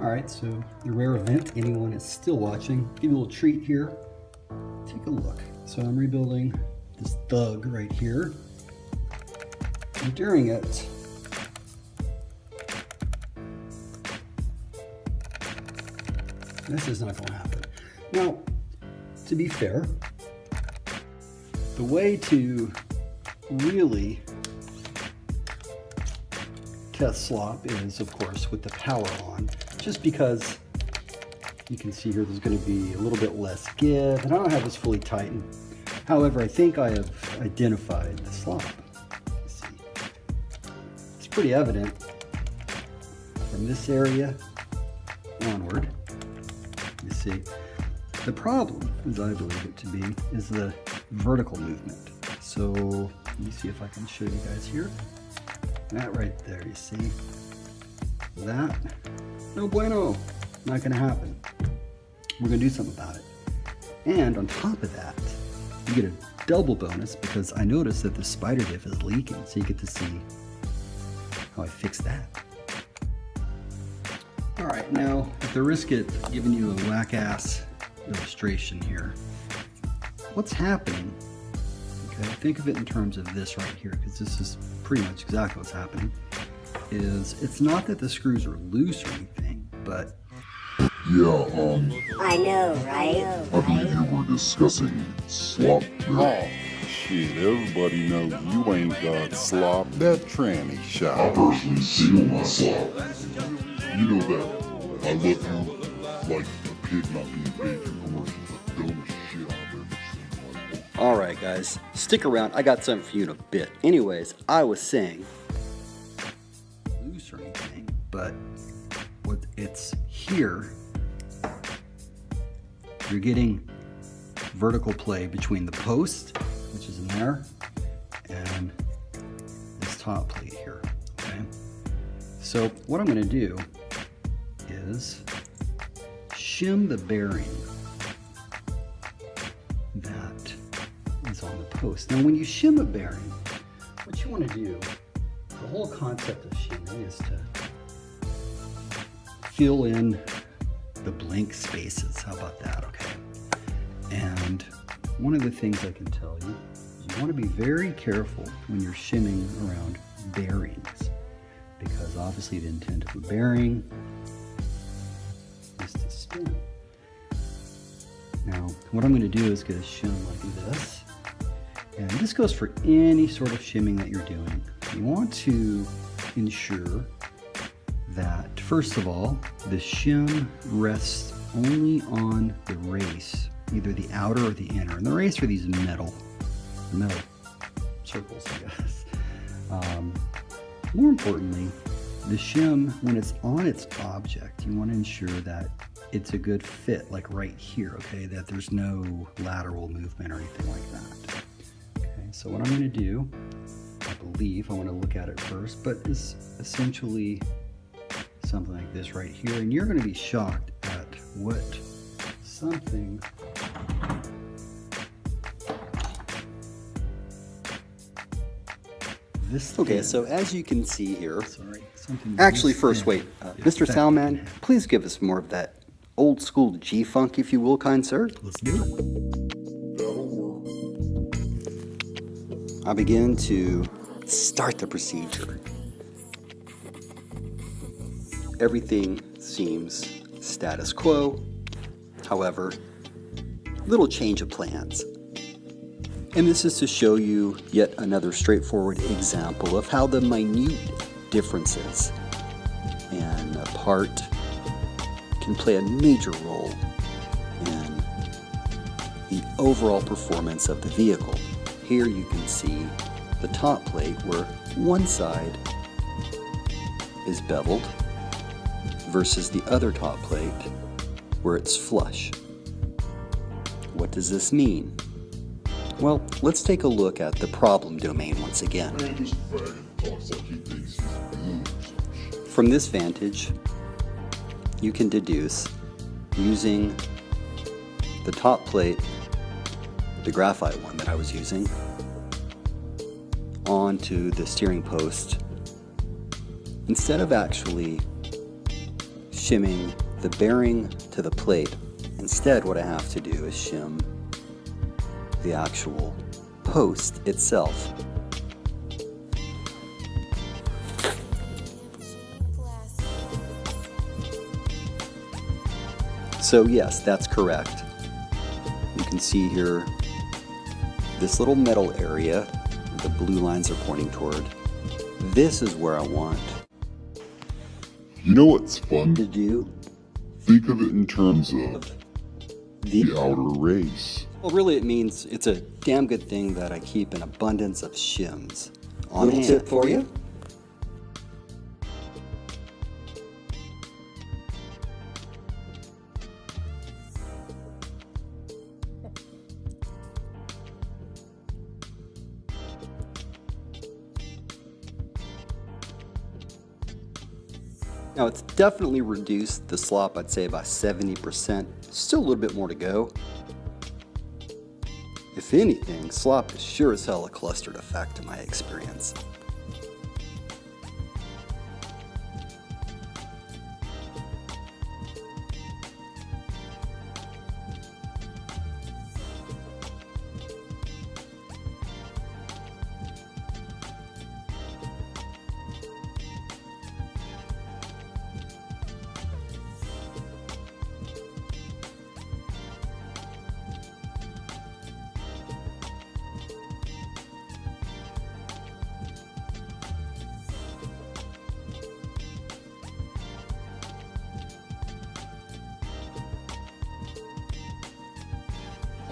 Alright, so the rare event, anyone is still watching, give you a little treat here. Take a look. So I'm rebuilding this thug right here. And during it, this is not going to happen. Now, to be fair, the way to really test slop is, of course, with the power on, just because you can see here there's going to be a little bit less give, and I don't have this fully tightened. However, I think I have identified the slop. Let's see. It's pretty evident from this area onward. You see, the problem, as I believe it to be, is the vertical movement. So let me see if I can show you guys here. That right there, you see? That, no bueno, not gonna happen. We're gonna do something about it. And on top of that, you get a double bonus because I noticed that the spider diff is leaking, so you get to see how I fix that. All right, now, at the risk of giving you a whack-ass illustration here, what's happening, okay, think of it in terms of this right here, because this is pretty much exactly what's happening, is it's not that the screws are loose or anything, but... Yeah, I know, right? I believe you were discussing slop there. Oh, shit, everybody knows you ain't got slop. That tranny I shot. personally seal my slop. You know that I love you like a pig not being bacon commercial, the dumbest shit I've ever seen. Alright guys, stick around, I got something for you in a bit. Anyways, I was saying, loose or anything, but what it's here, you're getting vertical play between the post, which is in there, and this top plate here, okay? So what I'm gonna do is shim the bearing that is on the post. Now when you shim a bearing, what you want to do, the whole concept of shimming is to fill in the blank spaces. How about that, okay? And one of the things I can tell you is you want to be very careful when you're shimming around bearings, because obviously the intent of a bearing is to spin. Now, what I'm going to do is get a shim like this. And this goes for any sort of shimming that you're doing. You want to ensure that, first of all, the shim rests only on the race, either the outer or the inner. And the race are these metal circles, I guess. More importantly, the shim, when it's on its object, you want to ensure that it's a good fit, like right here, okay? That there's no lateral movement or anything like that. Okay, so what I'm going to do, I believe, I want to look at it first, but it's essentially something like this right here, and you're going to be shocked at what something this Okay, thin. so as you can see here, Something actually this first thin wait, is Mr. fat. Soundman, please give us more of that old school G-funk, if you will, kind sir. Let's do it. I begin to start the procedure. Everything seems status quo. However, little change of plans. And this is to show you yet another straightforward example of how the minute differences in a part can play a major role in the overall performance of the vehicle. Here you can see the top plate where one side is beveled versus the other top plate where it's flush. What does this mean? Well, let's take a look at the problem domain once again. From this vantage, you can deduce, using the top plate, the graphite one that I was using, onto the steering post, instead of actually shimming the bearing to the plate. Instead, what I have to do is shim the actual post itself. So yes, that's correct. You can see here this little metal area the blue lines are pointing toward. This is where I want You know what's fun? to do Think of it in terms of the the outer race. Well, really, it means it's a damn good thing that I keep an abundance of shims on hand. Little tip for you. Now, it's definitely reduced the slop, I'd say, by 70%. Still a little bit more to go. If anything, slop is sure as hell a clustered effect in my experience.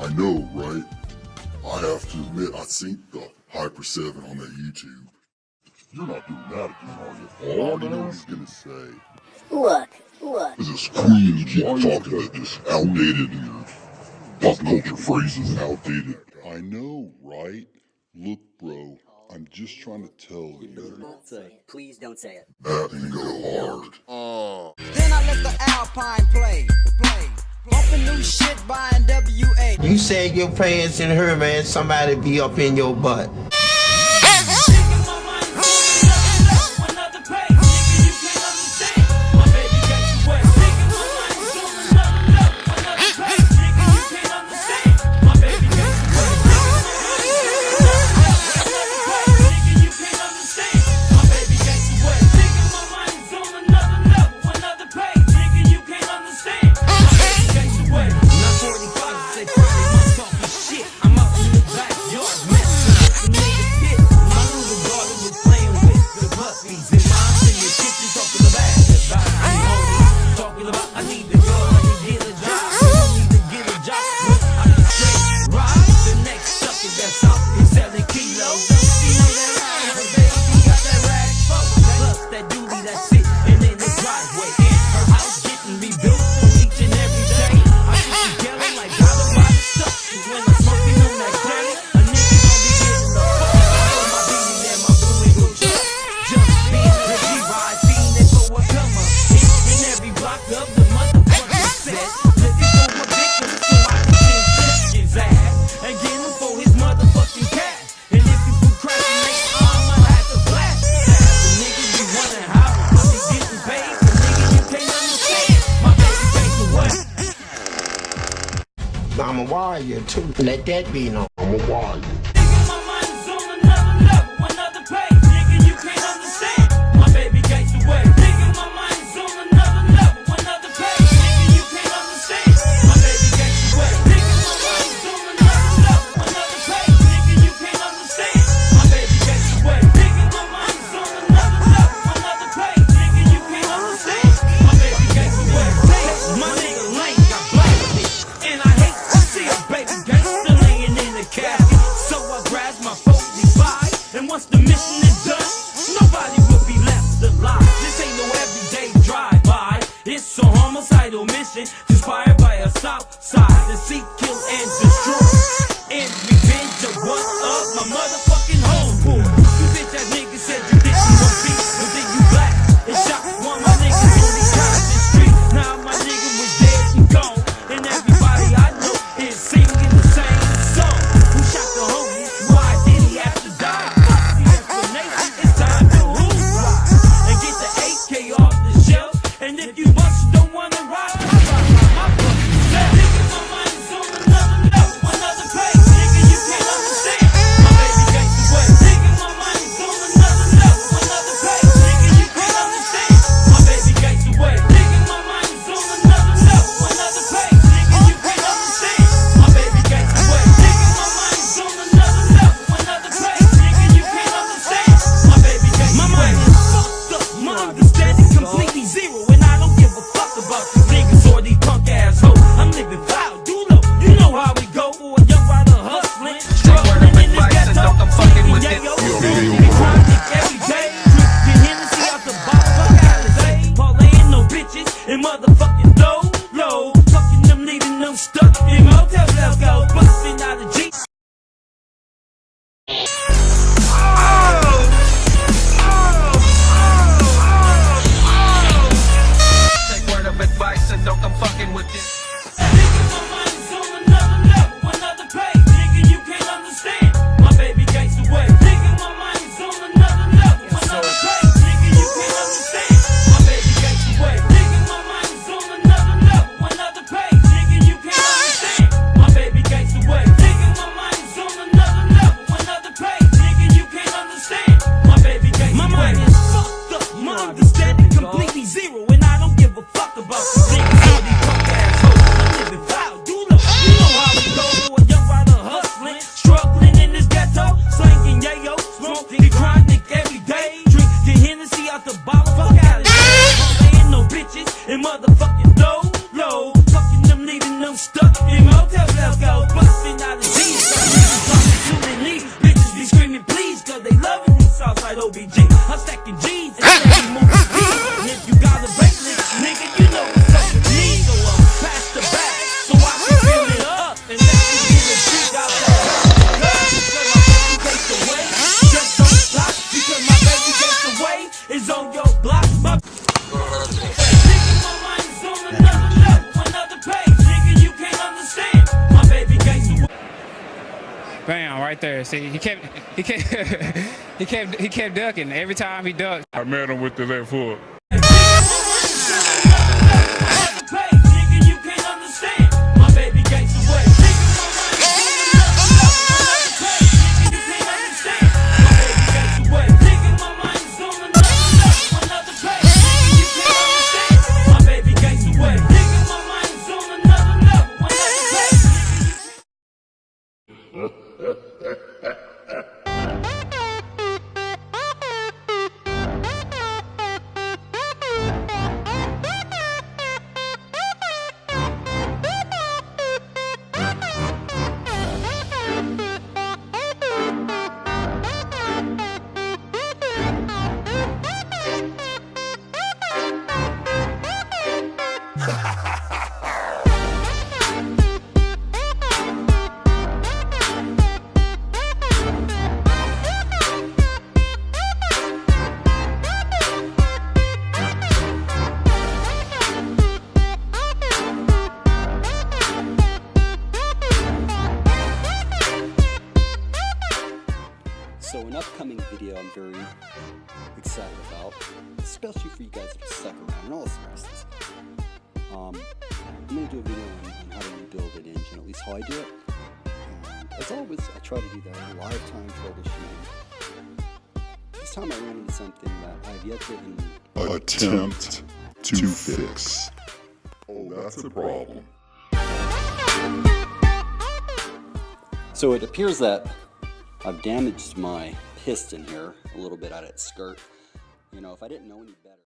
I know, right? I have to admit, I synced the Hyper 7 on that YouTube. You're not doing that again, are you? All I know he's gonna say Look. is this queen you keep talking that just outdated in your pop culture phrases outdated. I know, right? Look, bro, I'm just trying to tell you. Please don't say it. That can go hard. Then I let the Alpine play. Bumping new shit by NWA. You say your pants in her, man, somebody be up in your butt. I'm a warrior too. Let that be known. I'm a warrior. Inspired by a south side to seek, kill, and destroy. And revenge of one of my motherfucking homeboy. You bitch ass niggas said you didn't want beef, but then you black and shot one of my niggas on these times in the street. Now my nigga was dead and gone, and everybody I know is singing the same song. Who shot the homie? Why did he have to die? Fuck the explanation, it's time to rule right and get the AK off the shelf. And if you bust and motherfucking low. Fucking them, leaving them stuck in motels. Let's go, busting out of G. Take word of advice and don't come fucking with this. Nigga, my mind is on another level, another page. Nigga, you can't understand. My baby gates away. Nigga, my mind is on another level, another page. Nigga, you can't understand. My baby gates away. Nigga, my mind is on another level, another page. Nigga, you can't understand. My baby gates away. Nigga, my mind is on another level, another page. Nigga, you can't understand. My baby gates away. My mind is fucked up. My understanding completely zero, and I don't give a fuck about these niggas or these punk assholes. I'm living foul, you know how we go. A young rider hustling, struggling in this ghetto, slanging yayo, smoking chronic every day. Drink the Hennessy out the bottle, fuck out of here. There ain't no bitches and motherfucking low. Fucking them, leaving them stuck in motels. Let's go, busting out of G's. Talking leave. Bitches be screaming please, cause they loving these Southside OBG. I'm stacking G's and steady moving G's. And if you got a bracelet, nigga, you know what's up with me. So pass the back, so I can fill it up and let you get a drink out there. Because my baby gets away, just don't stop. Because my baby gets away is on your block. Nigga, my mind is on another level, another page. Nigga, you can't understand. My baby gets away. Bam, right there. See, he kept ducking. Every time he ducked, I met him with the left hook. So an upcoming video I'm very excited about, especially for you guys that stuck around and all the rest of this. I'm going to do a video on how to rebuild an engine, at least how I do it. And as always, I try to do that lifetime troubleshooting. This time I ran into something that I've yet to Attempt to fix. Oh, that's a problem. So it appears that I've damaged my piston here a little bit at its skirt. You know, if I didn't know any better.